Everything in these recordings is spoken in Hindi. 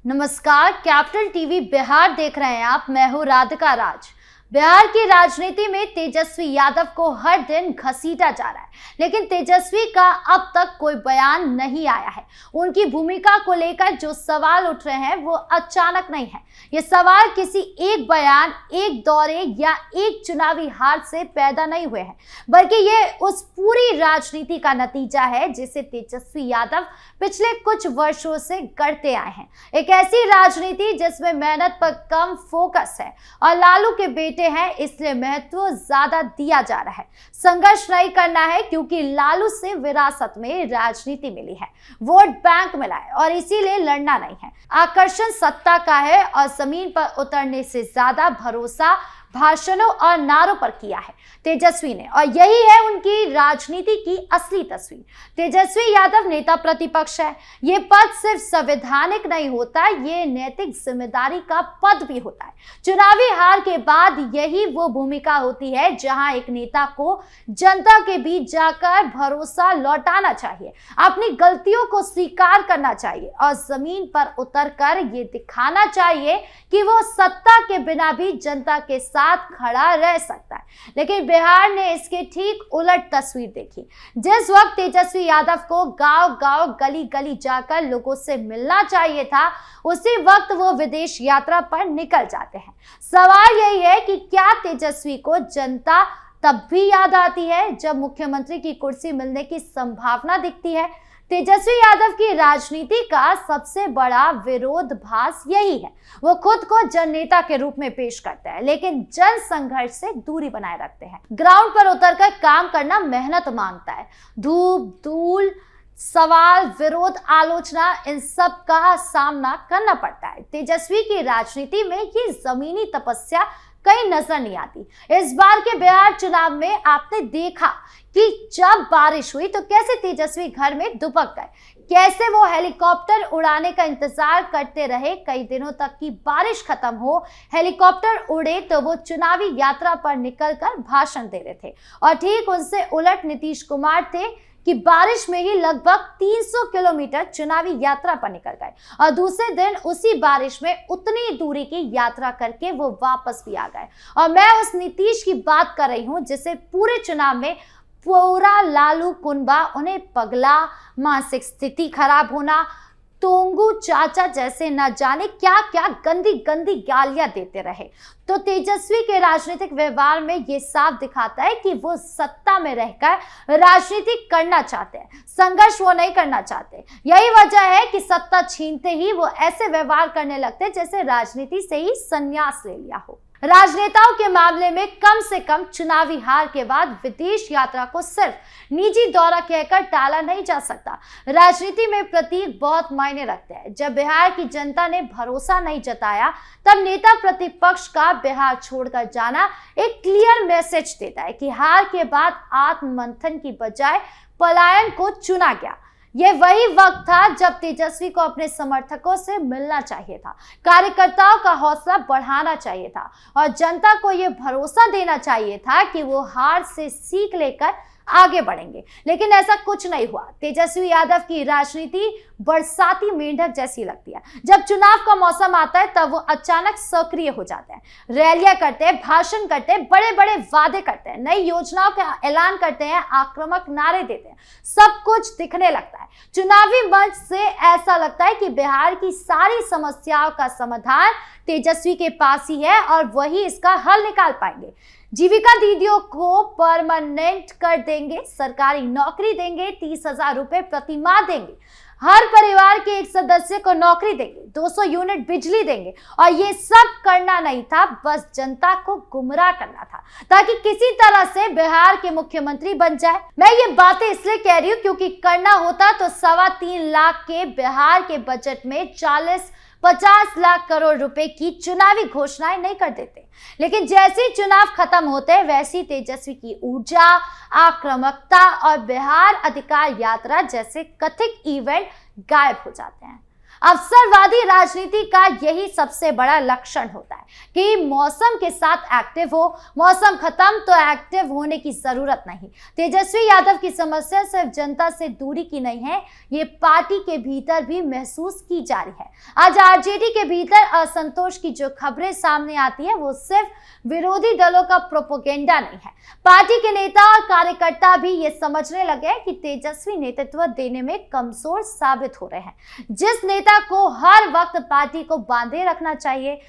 नमस्कार, कैपिटल टीवी बिहार देख रहे हैं आप। मैं हूं राधिका राज। बिहार की राजनीति में तेजस्वी यादव को हर दिन घसीटा जा रहा है, लेकिन तेजस्वी का अब तक कोई बयान नहीं आया है। उनकी भूमिका को लेकर जो सवाल उठ रहे हैं वो अचानक नहीं है। ये सवाल किसी एक बयान, एक दौरे या एक चुनावी हार से पैदा नहीं हुए हैं, बल्कि ये उस पूरी राजनीति का नतीजा है जिसे तेजस्वी यादव पिछले कुछ वर्षों से करते आए हैं। एक ऐसी राजनीति जिसमें मेहनत पर कम फोकस है और लालू के बेटे हैं, इसलिए महत्व ज्यादा दिया जा रहा है। संघर्ष नहीं करना है क्योंकि लालू से विरासत में राजनीति मिली है, वोट बैंक मिला है और इसीलिए लड़ना नहीं है। आकर्षण सत्ता का है और जमीन पर उतरने से ज्यादा भरोसा भाषणों और नारों पर किया है तेजस्वी ने, और यही है उनकी राजनीति की असली तस्वीर। तेजस्वी यादव नेता प्रतिपक्ष है। ये पद सिर्फ संवैधानिक नहीं होता, ये नैतिक जिम्मेदारी का पद भी होता है। चुनावी हार के बाद यही वो भूमिका होती है जहां एक नेता को जनता के बीच जाकर भरोसा लौटाना चाहिए, अपनी गलतियों को स्वीकार करना चाहिए और जमीन पर उतरकर ये दिखाना चाहिए कि वो सत्ता के बिना भी जनता के साथ खड़ा रह सकता है। लेकिन बिहार ने इसके ठीक उलट तस्वीर देखी। जिस वक्त तेजस्वी यादव को गांव-गांव, गली-गली जाकर लोगों से मिलना चाहिए था, उसी वक्त वो विदेश यात्रा पर निकल जाते हैं। सवाल यही है कि क्या तेजस्वी को जनता तब भी याद आती है जब मुख्यमंत्री की कुर्सी मिलने की संभावना दिखती है? तेजस्वी यादव की राजनीति का सबसे बड़ा विरोधाभास यही है। वो खुद को जननेता के रूप में पेश करते हैं, लेकिन जन संघर्ष से दूरी बनाए रखते हैं। ग्राउंड पर उतरकर काम करना मेहनत मांगता है। धूप, धूल, सवाल, विरोध, आलोचना, इन सब का सामना करना पड़ता है। तेजस्वी की राजनीति में ये जमीनी तपस्या कहीं नजर नहीं आती। इस बार के बिहार चुनाव में आपने देखा कि जब बारिश हुई तो कैसे तेजस्वी घर में दुबक गए, कैसे वो हेलीकॉप्टर उड़ाने का इंतजार करते रहे। कई दिनों तक की बारिश खत्म हो, हेलीकॉप्टर उड़े तो वो चुनावी यात्रा पर निकलकर भाषण दे रहे थे। और ठीक उनसे उलट नीतीश कुमार थे कि बारिश में ही लगभग 300 किलोमीटर चुनावी यात्रा पर निकल गए और दूसरे दिन उसी बारिश में उतनी दूरी की यात्रा करके वो वापस भी आ गए। और मैं उस नीतीश की बात कर रही हूं जिसे पूरे चुनाव में पूरा लालू कुनबा, उन्हें पगला, मानसिक स्थिति खराब होना, टोंगू चाचा जैसे न जाने क्या क्या गंदी गंदी गालियां देते रहे। तो तेजस्वी के राजनीतिक व्यवहार में ये साफ दिखाता है कि वो सत्ता में रहकर राजनीति करना चाहते हैं, संघर्ष वो नहीं करना चाहते। यही वजह है कि सत्ता छीनते ही वो ऐसे व्यवहार करने लगते हैं जैसे राजनीति से ही संन्यास ले लिया हो। राजनेताओं के मामले में कम से कम चुनावी हार के बाद विदेश यात्रा को सिर्फ निजी दौरा कहकर टाला नहीं जा सकता। राजनीति में प्रतीक बहुत मायने रखते हैं। जब बिहार की जनता ने भरोसा नहीं जताया, तब नेता प्रतिपक्ष का बिहार छोड़कर जाना एक क्लियर मैसेज देता है कि हार के बाद आत्ममंथन की बजाय पलायन को चुना गया। ये वही वक्त था जब तेजस्वी को अपने समर्थकों से मिलना चाहिए था, कार्यकर्ताओं का हौसला बढ़ाना चाहिए था और जनता को ये भरोसा देना चाहिए था कि वो हार से सीख लेकर आगे बढ़ेंगे। लेकिन ऐसा कुछ नहीं हुआ। तेजस्वी यादव की राजनीति बरसाती मेंढक जैसी लगती है। जब चुनाव का मौसम आता है तब वो अचानक सक्रिय हो जाते हैं, रैलियां करते हैं, भाषण करते हैं, बड़े बड़े वादे करते हैं, नई योजनाओं का ऐलान करते हैं, आक्रामक नारे देते हैं, सब कुछ दिखने लगता है। चुनावी मंच से ऐसा लगता है कि बिहार की सारी समस्याओं का समाधान तेजस्वी के पास ही है और वही इसका हल निकाल पाएंगे। जीविका दीदियों को परमानेंट कर देंगे, सरकारी नौकरी देंगे, 30,000 रुपए प्रति माह देंगे, हर परिवार के एक सदस्य को नौकरी देंगे, 200 यूनिट बिजली देंगे। और ये सब करना नहीं था, बस जनता को गुमराह करना था ताकि किसी तरह से बिहार के मुख्यमंत्री बन जाए। मैं ये बातें इसलिए कह रही हूँ क्योंकि करना होता तो 3.25 लाख के बिहार के बजट में 40-50 लाख करोड़ रुपए की चुनावी घोषणाएं नहीं कर देते। लेकिन जैसे ही चुनाव खत्म होते हैं, वैसी तेजस्वी की ऊर्जा, आक्रामकता और बिहार अधिकार यात्रा जैसे कथित इवेंट गायब हो जाते हैं। अवसरवादी राजनीति का यही सबसे बड़ा लक्षण होता है कि मौसम के साथ एक्टिव हो, मौसम खत्म तो एक्टिव होने की जरूरत नहीं। तेजस्वी यादव की समस्या सिर्फ जनता से दूरी की नहीं है, ये पार्टी के भीतर भी महसूस की जा रही है। आज आरजेडी के भीतर असंतोष की जो खबरें सामने आती है वो सिर्फ विरोधी दलों का प्रोपेगेंडा नहीं है। पार्टी के नेता और कार्यकर्ता भी ये समझने लगे हैं कि तेजस्वी नेतृत्व देने में कमजोर साबित हो रहे हैं। जिस नेता को हर वक्त पार्टी को बांधे रखना चाहिए,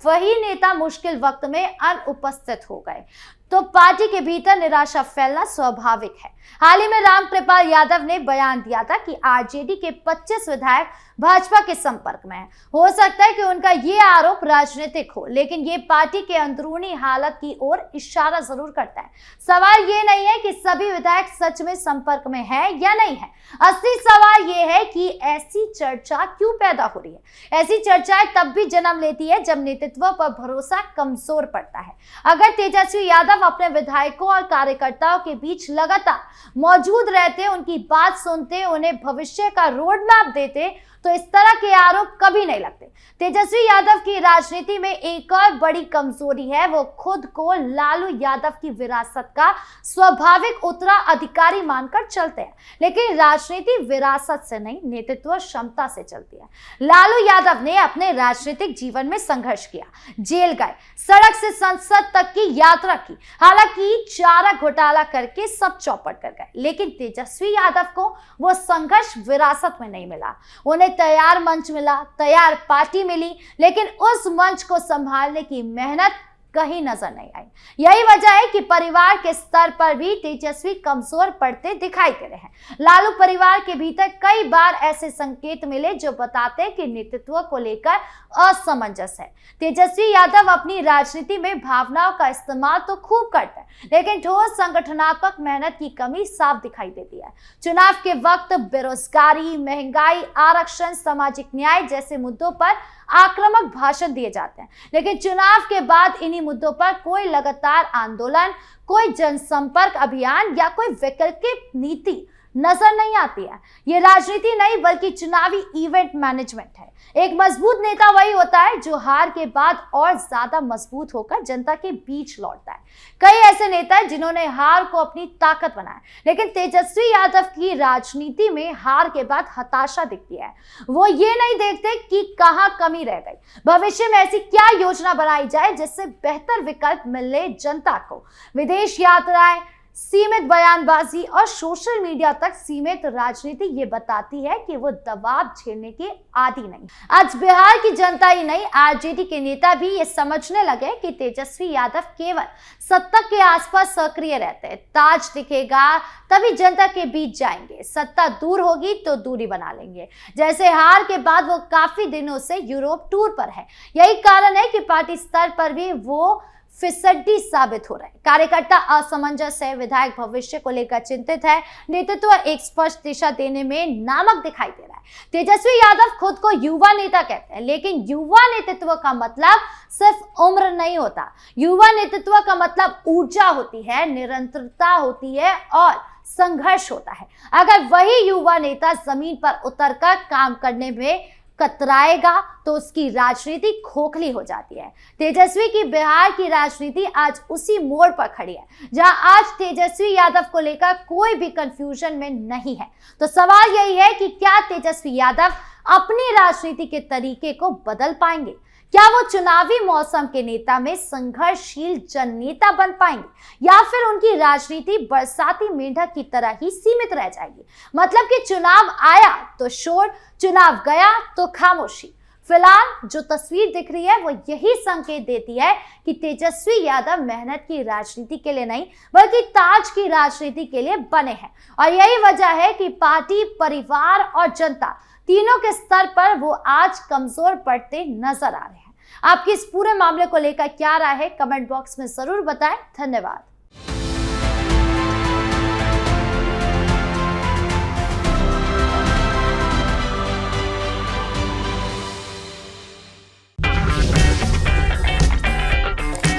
वही नेता मुश्किल वक्त में अनुपस्थित हो गए तो पार्टी के भीतर निराशा फैलना स्वाभाविक है। हाल ही में रामकृपाल यादव ने बयान दिया था कि आरजेडी के 25 विधायक भाजपा के संपर्क में हैं। हो सकता है कि उनका ये आरोप राजनीतिक हो, लेकिन ये पार्टी के अंदरूनी हालत की ओर इशारा जरूर करता है। सवाल ये नहीं है कि सभी विधायक सच में संपर्क में हैं या नहीं है। असली सवाल ये है कि ऐसी चर्चा क्यों पैदा हो रही है। ऐसी चर्चाएं तब भी जन्म लेती है जब नेतृत्व पर भरोसा कमजोर पड़ता है। अगर तेजस्वी यादव अपने विधायकों और कार्यकर्ताओं के बीच लगातार मौजूद रहते, उनकी बात सुनते, उन्हें भविष्य का रोड मैप देते, तो इस तरह के आरोप कभी नहीं लगते। तेजस्वी यादव की राजनीति में एक और बड़ी कमजोरी है, वो खुद को लालू यादव की विरासत का स्वाभाविक उत्तराधिकारी मानकर चलते हैं। लेकिन राजनीति विरासत से नहीं, नेतृत्व क्षमता से चलती है। लालू यादव ने अपने राजनीतिक जीवन में संघर्ष किया, जेल गए, सड़क से संसद तक की यात्रा की, हालांकि चारा घोटाला करके सब चौपट कर गए। लेकिन तेजस्वी यादव को वो संघर्ष विरासत में नहीं मिला। उन्हें तैयार मंच मिला, तैयार पार्टी मिली, लेकिन उस मंच को संभालने की मेहनत कहीं नजर नहीं आई। यही वजह है कि परिवार के स्तर पर भी तेजस्वी कमजोर पड़ते दिखाई दे रहे हैं। लालू परिवार के भीतर कई बार ऐसे संकेत मिले जो बताते हैं कि नेतृत्व को लेकर असमंजस है। तेजस्वी यादव अपनी राजनीति में भावनाओं का इस्तेमाल तो खूब करते हैं, लेकिन ठोस संगठनात्मक मेहनत की कमी साफ दिखाई देती है। चुनाव के वक्त बेरोजगारी, महंगाई, आरक्षण, सामाजिक न्याय जैसे मुद्दों पर आक्रामक भाषण दिए जाते हैं, लेकिन चुनाव के बाद इन्हीं मुद्दों पर कोई लगातार आंदोलन, कोई जनसंपर्क अभियान या कोई वैकल्पिक नीति नजर नहीं आती है। ये राजनीति नहीं बल्कि चुनावी इवेंट मैनेजमेंट है। एक मजबूत नेता वही होता है जो हार के बाद और ज्यादा मजबूत होकर जनता के बीच लौटता है। कई ऐसे नेता हैं जिन्होंने हार को अपनी ताकत बनाया, लेकिन तेजस्वी यादव की राजनीति में हार के बाद हताशा दिखती है। वो ये नहीं देखते कि कहां कमी रह गई, भविष्य में ऐसी क्या योजना बनाई जाए जिससे बेहतर विकल्प मिले जनता को। विदेश यात्राएं, सीमित बयानबाजी और सोशल मीडिया तक सीमित राजनीति ये बताती है कि वो दबाव झेलने के आदी नहीं। आज बिहार की जनता ही नहीं, आरजेडी के नेता भी ये समझने लगे कि तेजस्वी यादव केवल सत्ता के आसपास सक्रिय रहते हैं। ताज दिखेगा तभी जनता के बीच जाएंगे, सत्ता दूर होगी तो दूरी बना लेंगे। जैसे हार के बाद वो काफी दिनों से यूरोप टूर पर है। यही कारण है कि पार्टी स्तर पर भी वो फिसड्डी साबित हो रहा है। कार्यकर्ता असमंजस है, विधायक भविष्य को लेकर चिंतित है, नेतृत्व एक स्पष्ट दिशा देने में नामक दिखाई दे रहा है। तेजस्वी यादव खुद को युवा नेता कहते हैं, लेकिन युवा नेतृत्व का मतलब सिर्फ उम्र नहीं होता। युवा नेतृत्व का मतलब ऊर्जा होती है, निरंतरता होती है और संघर्ष होता है। अगर वही युवा नेता जमीन पर उतरकर काम करने में कतराएगा तो उसकी राजनीति खोखली हो जाती है। तेजस्वी की बिहार की राजनीति आज उसी मोड़ पर खड़ी है जहां आज तेजस्वी यादव को लेकर कोई भी कंफ्यूजन में नहीं है। तो सवाल यही है कि क्या तेजस्वी यादव अपनी राजनीति के तरीके को बदल पाएंगे? क्या वो चुनावी मौसम के नेता में संघर्षशील जननेता बन पाएंगे या फिर उनकी राजनीति बरसाती मेंढक की तरह ही सीमित रह जाएगी? मतलब कि चुनाव आया तो शोर, चुनाव गया तो खामोशी। फिलहाल जो तस्वीर दिख रही है वो यही संकेत देती है कि तेजस्वी यादव मेहनत की राजनीति के लिए नहीं बल्कि ताज की राजनीति के लिए बने हैं। और यही वजह है कि पार्टी, परिवार और जनता तीनों के स्तर पर वो आज कमजोर पड़ते नजर आ रहे हैं। आपकी इस पूरे मामले को लेकर क्या राय है, कमेंट बॉक्स में जरूर बताएं। धन्यवाद।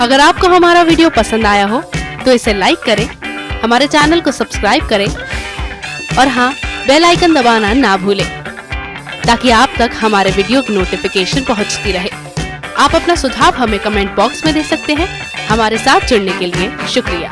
अगर आपको हमारा वीडियो पसंद आया हो तो इसे लाइक करें, हमारे चैनल को सब्सक्राइब करें और हाँ, बेल आइकन दबाना ना भूलें। ताकि आप तक हमारे वीडियो की नोटिफिकेशन पहुंचती रहे। आप अपना सुझाव हमें कमेंट बॉक्स में दे सकते हैं। हमारे साथ जुड़ने के लिए शुक्रिया।